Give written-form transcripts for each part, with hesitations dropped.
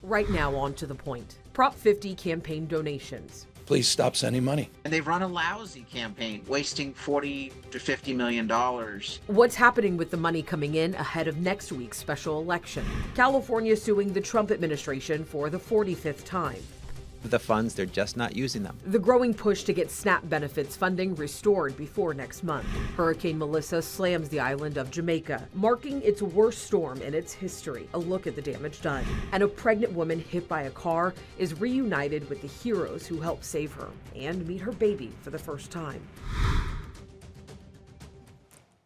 Right now, on to the point. Prop 50 campaign donations. Please stop sending money. And they've run a lousy campaign, wasting $40 to $50 million. What's happening with the money coming in ahead of next week's special election? California suing the Trump administration for the 45th time. The funds, they're just not using them. The growing push to get SNAP benefits funding restored before next month. Hurricane Melissa slams the island of Jamaica, marking its worst storm in its history. A look at the damage done. And a pregnant woman hit by a car is reunited with the heroes who helped save her and meet her baby for the first time.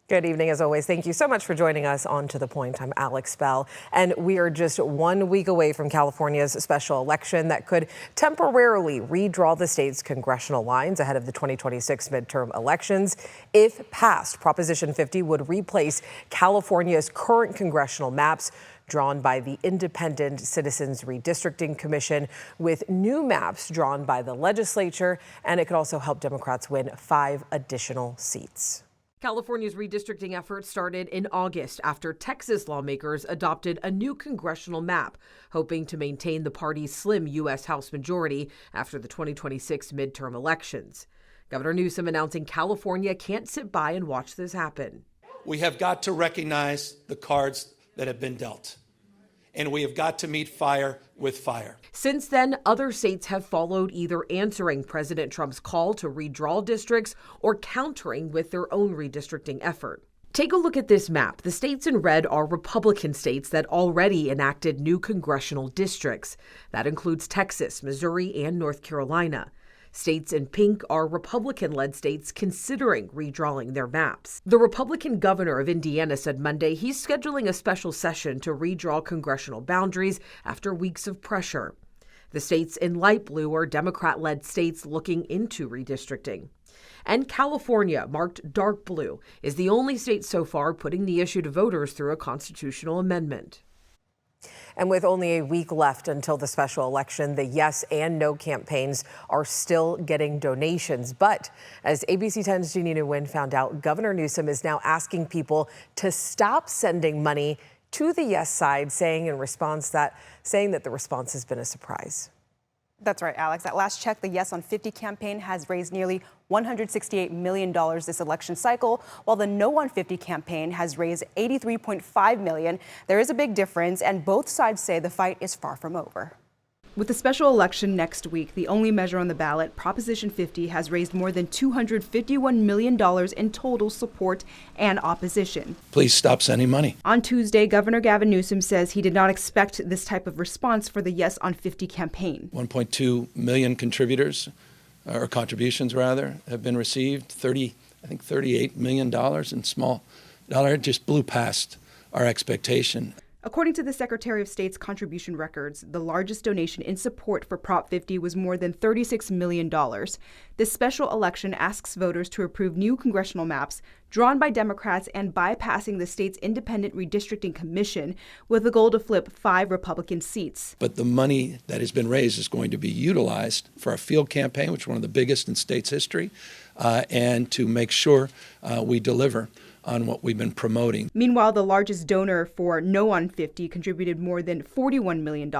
Good evening, as always. Thank you so much for joining us on To The Point. I'm Alex Bell, and we are just 1 week away from California's special election that could temporarily redraw the state's congressional lines ahead of the 2026 midterm elections. If passed, Proposition 50 would replace California's current congressional maps drawn by the Independent Citizens Redistricting Commission with new maps drawn by the legislature, and it could also help Democrats win 5 additional seats. California's redistricting effort started in August after Texas lawmakers adopted a new congressional map, hoping to maintain the party's slim U.S. House majority after the 2026 midterm elections. Governor Newsom announcing California can't sit by and watch this happen. We have got to recognize the cards that have been dealt, and we have got to meet fire with fire. Since then, other states have followed, either answering President Trump's call to redraw districts or countering with their own redistricting effort. Take a look at this map. The states in red are Republican states that already enacted new congressional districts. That includes Texas, Missouri, and North Carolina. States in pink are Republican-led states considering redrawing their maps. The Republican governor of Indiana said Monday he's scheduling a special session to redraw congressional boundaries after weeks of pressure. The states in light blue are Democrat-led states looking into redistricting. And California, marked dark blue, is the only state so far putting the issue to voters through a constitutional amendment. And with only a week left until the special election, the yes and no campaigns are still getting donations. But as ABC 10's Jeannie Nguyen found out, Governor Newsom is now asking people to stop sending money to the yes side, saying that the response has been a surprise. That's right, Alex. At last check, the Yes on 50 campaign has raised nearly $168 million this election cycle, while the No on 50 campaign has raised $83.5 million. There is a big difference, and both sides say the fight is far from over. With the special election next week, the only measure on the ballot, Proposition 50 has raised more than $251 million in total support and opposition. Please stop sending money. On Tuesday, Governor Gavin Newsom says he did not expect this type of response for the Yes on 50 campaign. 1.2 million contributors, or contributions rather, have been received. $38 million in small dollar. It just blew past our expectation. According to the Secretary of State's contribution records, the largest donation in support for Prop 50 was more than $36 million. This special election asks voters to approve new congressional maps drawn by Democrats and bypassing the state's Independent Redistricting Commission with a goal to flip 5 Republican seats. But the money that has been raised is going to be utilized for a field campaign, which is one of the biggest in state's history, and to make sure we deliver on what we've been promoting. Meanwhile, the largest donor for No on 50 contributed more than $41 million.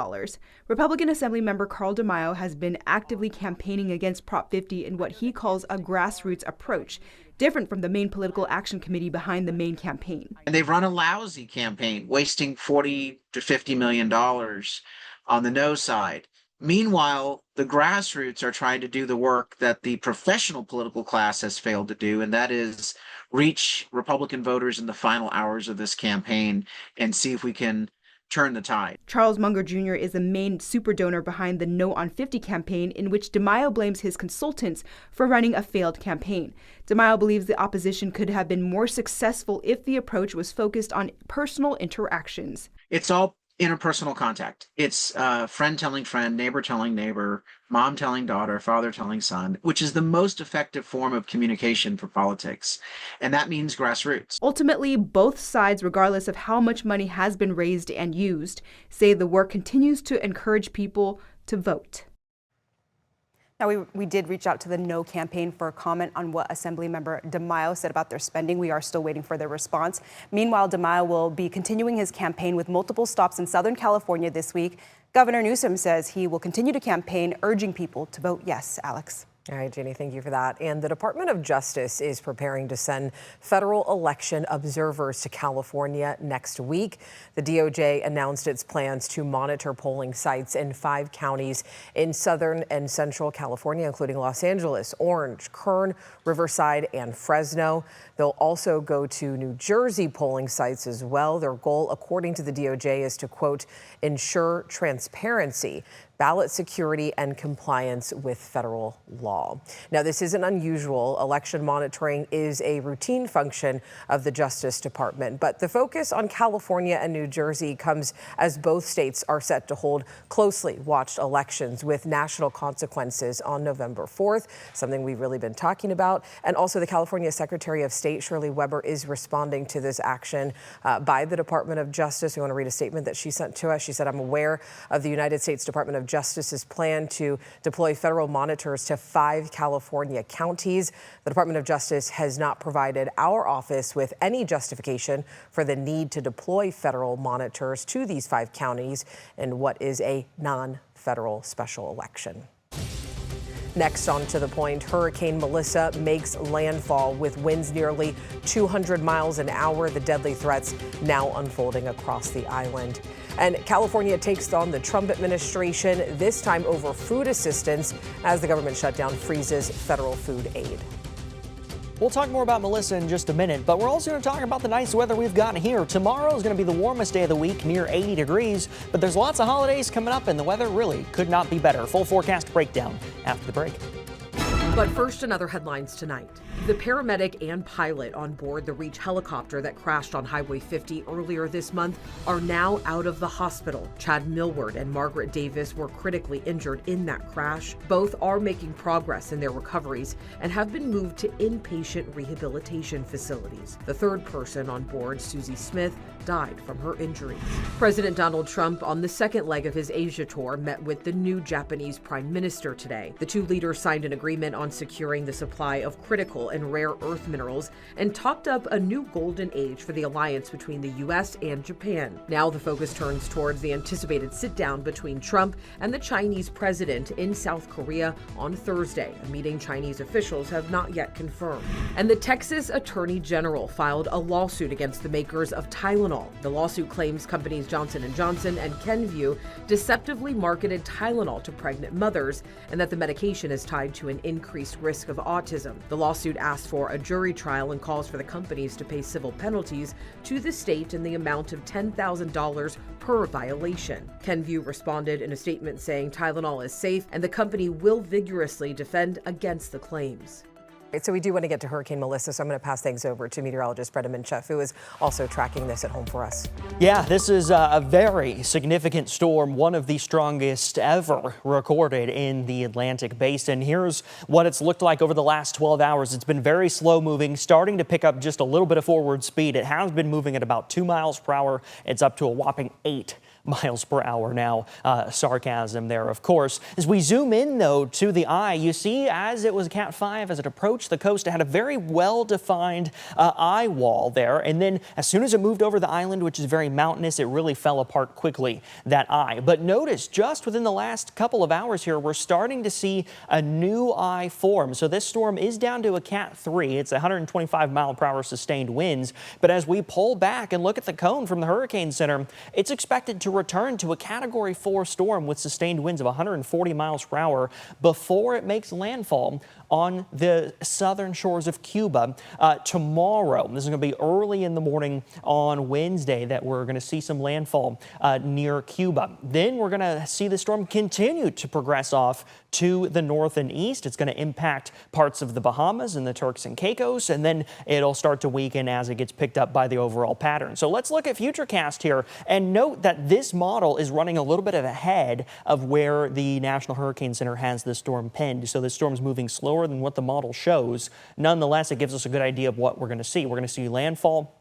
Republican Assemblymember Carl DeMaio has been actively campaigning against Prop 50 in what he calls a grassroots approach, different from the main political action committee behind the main campaign. And they've run a lousy campaign, wasting $40 to $50 million on the no side. Meanwhile, the grassroots are trying to do the work that the professional political class has failed to do, and that is reach Republican voters in the final hours of this campaign and see if we can turn the tide. Charles Munger Jr. is the main super donor behind the No on 50 campaign, in which DeMaio blames his consultants for running a failed campaign. DeMaio believes the opposition could have been more successful if the approach was focused on personal interactions. It's all interpersonal contact. It's friend telling friend, neighbor telling neighbor, mom telling daughter, father telling son, which is the most effective form of communication for politics. And that means grassroots. Ultimately, both sides, regardless of how much money has been raised and used, say the work continues to encourage people to vote. Now, we did reach out to the No campaign for a comment on what Assemblymember DeMaio said about their spending. We are still waiting for their response. Meanwhile, DeMaio will be continuing his campaign with multiple stops in Southern California this week. Governor Newsom says he will continue to campaign, urging people to vote yes. Alex. All right, Jeannie, thank you for that. And the Department of Justice is preparing to send federal election observers to California next week. The DOJ announced its plans to monitor polling sites in 5 counties in Southern and Central California, including Los Angeles, Orange, Kern, Riverside, and Fresno. They'll also go to New Jersey polling sites as well. Their goal, according to the DOJ, is to, quote, ensure transparency, ballot security, and compliance with federal law. Now, this isn't unusual. Election monitoring is a routine function of the Justice Department, but the focus on California and New Jersey comes as both states are set to hold closely watched elections with national consequences on November 4th, something we've really been talking about. And also the California Secretary of State, Shirley Weber, is responding to this action by the Department of Justice. We want to read a statement that she sent to us. She said, "I'm aware of the United States Department of Justice's plan to deploy federal monitors to 5 California counties. The Department of Justice has not provided our office with any justification for the need to deploy federal monitors to these 5 counties in what is a non-federal special election." Next on To The Point, Hurricane Melissa makes landfall with winds nearly 200 miles an hour. The deadly threats now unfolding across the island. And California takes on the Trump administration, this time over food assistance, as the government shutdown freezes federal food aid. We'll talk more about Melissa in just a minute, but we're also going to talk about the nice weather we've got here. Tomorrow is going to be the warmest day of the week, near 80 degrees, but there's lots of holidays coming up and the weather really could not be better. Full forecast breakdown after the break. But first, another headlines tonight. The paramedic and pilot on board the Reach helicopter that crashed on Highway 50 earlier this month are now out of the hospital. Chad Millward and Margaret Davis were critically injured in that crash. Both are making progress in their recoveries and have been moved to inpatient rehabilitation facilities. The third person on board, Susie Smith, died from her injuries. President Donald Trump, on the second leg of his Asia tour, met with the new Japanese Prime Minister today. The two leaders signed an agreement on securing the supply of critical and rare earth minerals and talked up a new golden age for the alliance between the U.S. and Japan. Now the focus turns towards the anticipated sit-down between Trump and the Chinese president in South Korea on Thursday, a meeting Chinese officials have not yet confirmed. And the Texas Attorney General filed a lawsuit against the makers of Tylenol. The lawsuit claims companies Johnson & Johnson and Kenvue deceptively marketed Tylenol to pregnant mothers and that the medication is tied to an increased risk of autism. The lawsuit asked for a jury trial and calls for the companies to pay civil penalties to the state in the amount of $10,000 per violation. Kenvue responded in a statement saying Tylenol is safe and the company will vigorously defend against the claims. So we do want to get to Hurricane Melissa, so I'm going to pass things over to meteorologist Brenda Minchef, who is also tracking this at home for us. Yeah, this is a very significant storm, one of the strongest ever recorded in the Atlantic Basin. Here's what it's looked like over the last 12 hours. It's been very slow moving, starting to pick up just a little bit of forward speed. It has been moving at about 2 miles per hour. It's up to a whopping 8 miles per hour now. Sarcasm there, of course. As we zoom in, though, to the eye, you see as it was Cat 5, as it approached the coast, it had a very well-defined eye wall there. And then as soon as it moved over the island, which is very mountainous, it really fell apart quickly, that eye. But notice, just within the last couple of hours here, we're starting to see a new eye form. So this storm is down to a Cat 3. It's 125 mile per hour sustained winds. But as we pull back and look at the cone from the Hurricane Center, it's expected to return to a Category 4 storm with sustained winds of 140 miles per hour before it makes landfall on the southern shores of Cuba tomorrow. This is going to be early in the morning on Wednesday that we're going to see some landfall near Cuba. Then we're going to see the storm continue to progress off to the north and east. It's going to impact parts of the Bahamas and the Turks and Caicos, and then it'll start to weaken as it gets picked up by the overall pattern. So let's look at Futurecast here and note that this model is running a little bit ahead of where the National Hurricane Center has the storm penned. So this storm's moving slower than what the model shows. Nonetheless, it gives us a good idea of what we're going to see. We're going to see landfall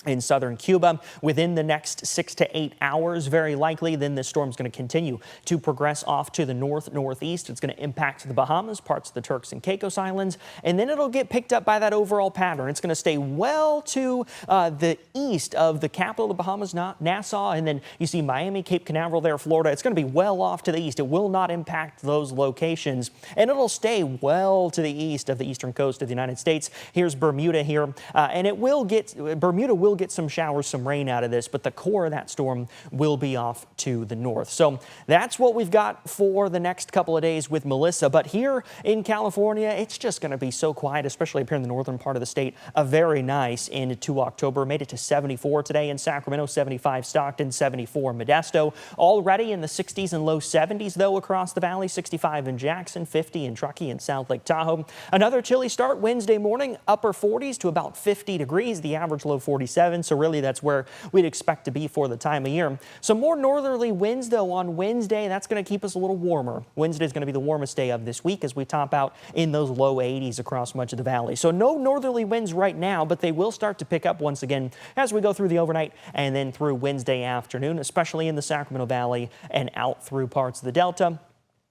in southern Cuba within the next 6 to 8 hours, very likely. Then this storm's going to continue to progress off to the northeast. It's going to impact the Bahamas, parts of the Turks and Caicos Islands, and then it'll get picked up by that overall pattern. It's going to stay well to the east of the capital of the Bahamas, Nassau, and then you see Miami, Cape Canaveral there, Florida. It's going to be well off to the east. It will not impact those locations, and it'll stay well to the east of the eastern coast of the United States. Here's Bermuda here, and Bermuda will get some showers, some rain out of this, but the core of that storm will be off to the north. So that's what we've got for the next couple of days with Melissa. But here in California, it's just going to be so quiet, especially up here in the northern part of the state. A very nice end to October. Made it to 74 today in Sacramento, 75 Stockton, 74 Modesto. Already in the 60s and low 70s, though, across the valley. 65 in Jackson, 50 in Truckee and South Lake Tahoe. Another chilly start Wednesday morning, upper 40s to about 50 degrees. The average low 47. So really that's where we'd expect to be for the time of year. Some more northerly winds, though, on Wednesday. That's going to keep us a little warmer. Wednesday is going to be the warmest day of this week as we top out in those low 80s across much of the valley. So no northerly winds right now, but they will start to pick up once again as we go through the overnight and then through Wednesday afternoon, especially in the Sacramento Valley and out through parts of the Delta.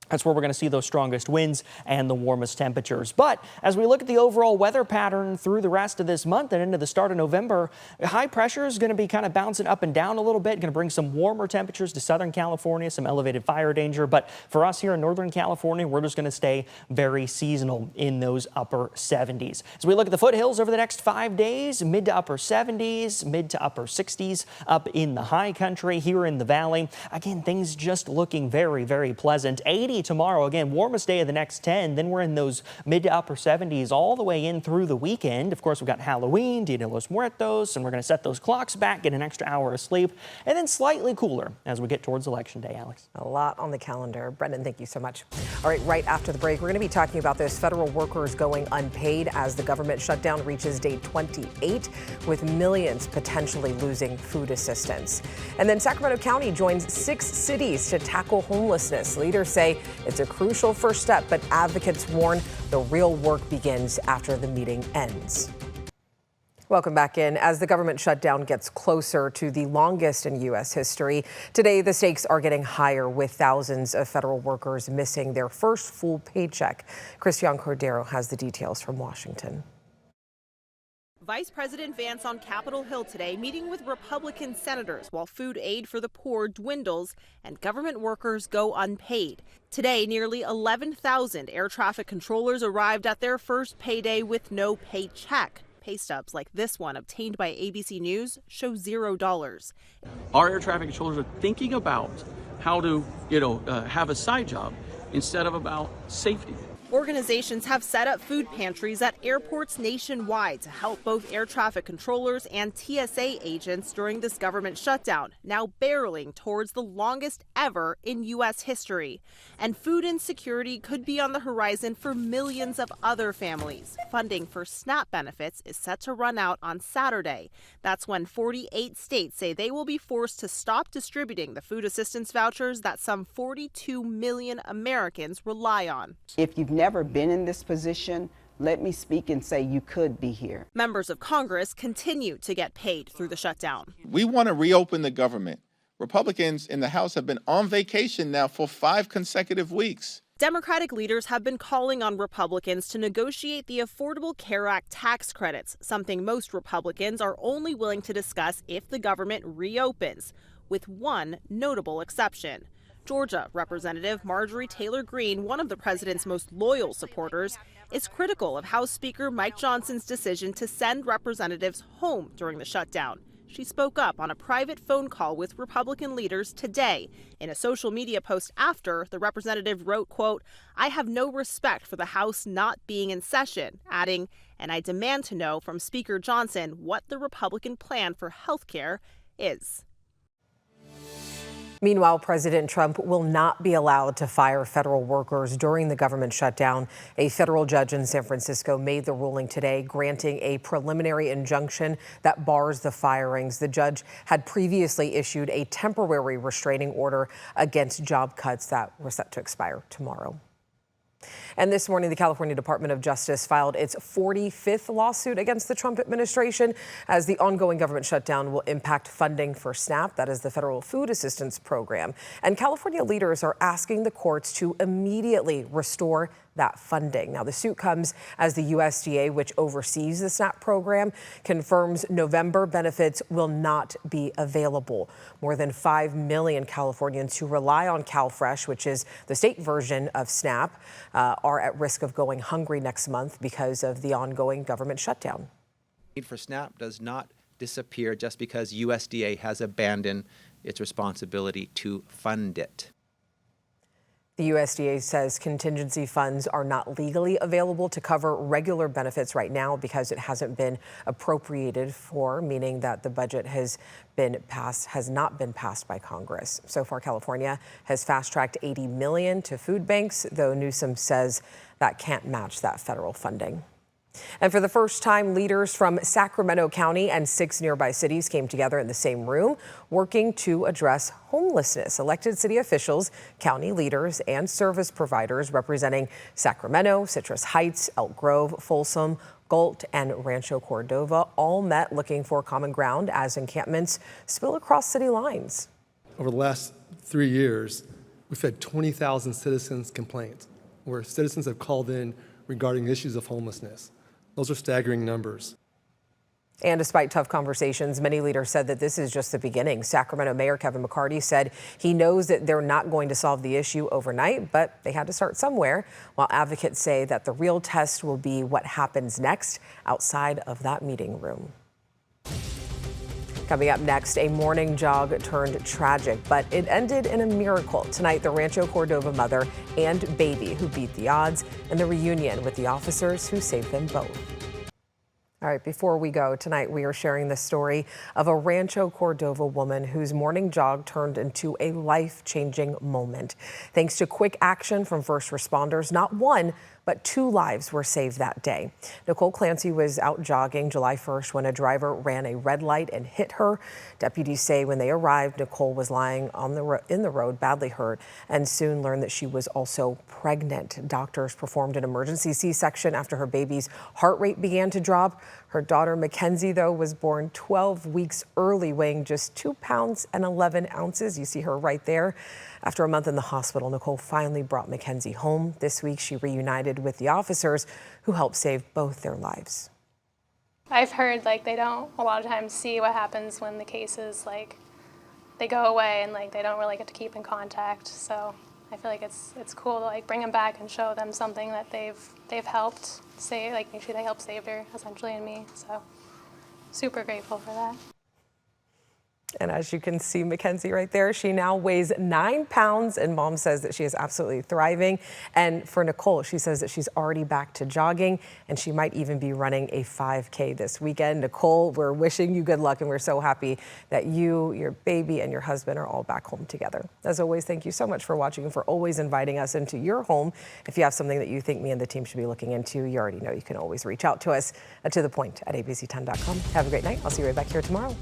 That's where we're going to see those strongest winds and the warmest temperatures. But as we look at the overall weather pattern through the rest of this month and into the start of November, high pressure is going to be kind of bouncing up and down a little bit, going to bring some warmer temperatures to Southern California, some elevated fire danger. But for us here in Northern California, we're just going to stay very seasonal in those upper 70s. As we look at the foothills over the next 5 days, mid to upper 70s, mid to upper 60s up in the high country here in the valley. Again, things just looking very, very pleasant. 80 tomorrow, again, warmest day of the next 10. Then we're in those mid to upper 70s all the way in through the weekend. Of course, we've got Halloween, Dia de los Muertos, and we're going to set those clocks back, get an extra hour of sleep, and then slightly cooler as we get towards Election Day, Alex. A lot on the calendar. Brendan, thank you so much. All right after the break, we're going to be talking about those federal workers going unpaid as the government shutdown reaches day 28, with millions potentially losing food assistance. And then Sacramento County joins 6 cities to tackle homelessness. Leaders say it's a crucial first step, but advocates warn the real work begins after the meeting ends. Welcome back in. As the government shutdown gets closer to the longest in U.S. history, today the stakes are getting higher with thousands of federal workers missing their first full paycheck. Christian Cordero has the details from Washington. Vice President Vance on Capitol Hill today meeting with Republican senators while food aid for the poor dwindles and government workers go unpaid. Today, nearly 11,000 air traffic controllers arrived at their first payday with no paycheck. Pay stubs like this one obtained by ABC News show $0. Our air traffic controllers are thinking about how to, have a side job instead of about safety. Organizations have set up food pantries at airports nationwide to help both air traffic controllers and TSA agents during this government shutdown, now barreling towards the longest ever in U.S. history. And food insecurity could be on the horizon for millions of other families. Funding for SNAP benefits is set to run out on Saturday. That's when 48 states say they will be forced to stop distributing the food assistance vouchers that some 42 million Americans rely on. If you've never been in this position, let me speak and say you could be here. Members of Congress continue to get paid through the shutdown. We want to reopen the government. Republicans in the House have been on vacation now for 5 consecutive weeks. Democratic leaders have been calling on Republicans to negotiate the Affordable Care Act tax credits, something most Republicans are only willing to discuss if the government reopens, with one notable exception. Georgia Representative Marjorie Taylor Greene, one of the president's most loyal supporters, is critical of House Speaker Mike Johnson's decision to send representatives home during the shutdown. She spoke up on a private phone call with Republican leaders today. In a social media post after, the representative wrote, quote, "I have no respect for the House not being in session," adding, "and I demand to know from Speaker Johnson what the Republican plan for health care is." Meanwhile, President Trump will not be allowed to fire federal workers during the government shutdown. A federal judge in San Francisco made the ruling today, granting a preliminary injunction that bars the firings. The judge had previously issued a temporary restraining order against job cuts that were set to expire tomorrow. And this morning, the California Department of Justice filed its 45th lawsuit against the Trump administration as the ongoing government shutdown will impact funding for SNAP, that is the Federal Food Assistance Program. And California leaders are asking the courts to immediately restore that funding. Now, the suit comes as the USDA, which oversees the SNAP program, confirms November benefits will not be available. More than 5 million Californians who rely on CalFresh, which is the state version of SNAP, are at risk of going hungry next month because of the ongoing government shutdown. Need for SNAP does not disappear just because USDA has abandoned its responsibility to fund it. The USDA says contingency funds are not legally available to cover regular benefits right now because it hasn't been appropriated for, meaning that the budget has not been passed by Congress. So far, California has fast-tracked $80 million to food banks, though Newsom says that can't match that federal funding. And for the first time, leaders from Sacramento County and 6 nearby cities came together in the same room, working to address homelessness. Elected city officials, county leaders, and service providers representing Sacramento, Citrus Heights, Elk Grove, Folsom, Galt, and Rancho Cordova all met looking for common ground as encampments spill across city lines. Over the last 3 years, we've had 20,000 citizens' complaints where citizens have called in regarding issues of homelessness. Those are staggering numbers. And despite tough conversations, many leaders said that this is just the beginning. Sacramento Mayor Kevin McCarty said he knows that they're not going to solve the issue overnight, but they had to start somewhere, while advocates say that the real test will be what happens next outside of that meeting room. Coming up next, a morning jog turned tragic, but it ended in a miracle. Tonight, the Rancho Cordova mother and baby who beat the odds, and the reunion with the officers who saved them both. All right, before we go, tonight we are sharing the story of a Rancho Cordova woman whose morning jog turned into a life-changing moment. Thanks to quick action from first responders, not one, but 2 lives were saved that day. Nicole Clancy was out jogging July 1st when a driver ran a red light and hit her. Deputies say when they arrived, Nicole was lying in the road, badly hurt, and soon learned that she was also pregnant. Doctors performed an emergency C-section after her baby's heart rate began to drop. Her daughter, Mackenzie, though, was born 12 weeks early, weighing just 2 pounds and 11 ounces. You see her right there. After a month in the hospital, Nicole finally brought Mackenzie home. This week, she reunited with the officers who helped save both their lives. I've heard they don't a lot of times see what happens when the cases they go away and they don't really get to keep in contact. So I feel like it's cool to bring them back and show them something that they've helped save, make sure they helped save her essentially and me. So super grateful for that. And as you can see, Mackenzie right there, she now weighs 9 pounds, and mom says that she is absolutely thriving. And for Nicole, she says that she's already back to jogging, and she might even be running a 5K this weekend. Nicole, we're wishing you good luck, and we're so happy that you, your baby, and your husband are all back home together. As always, thank you so much for watching and for always inviting us into your home. If you have something that you think me and the team should be looking into, you already know you can always reach out to us at tothepoint@abc10.com. Have a great night. I'll see you right back here tomorrow.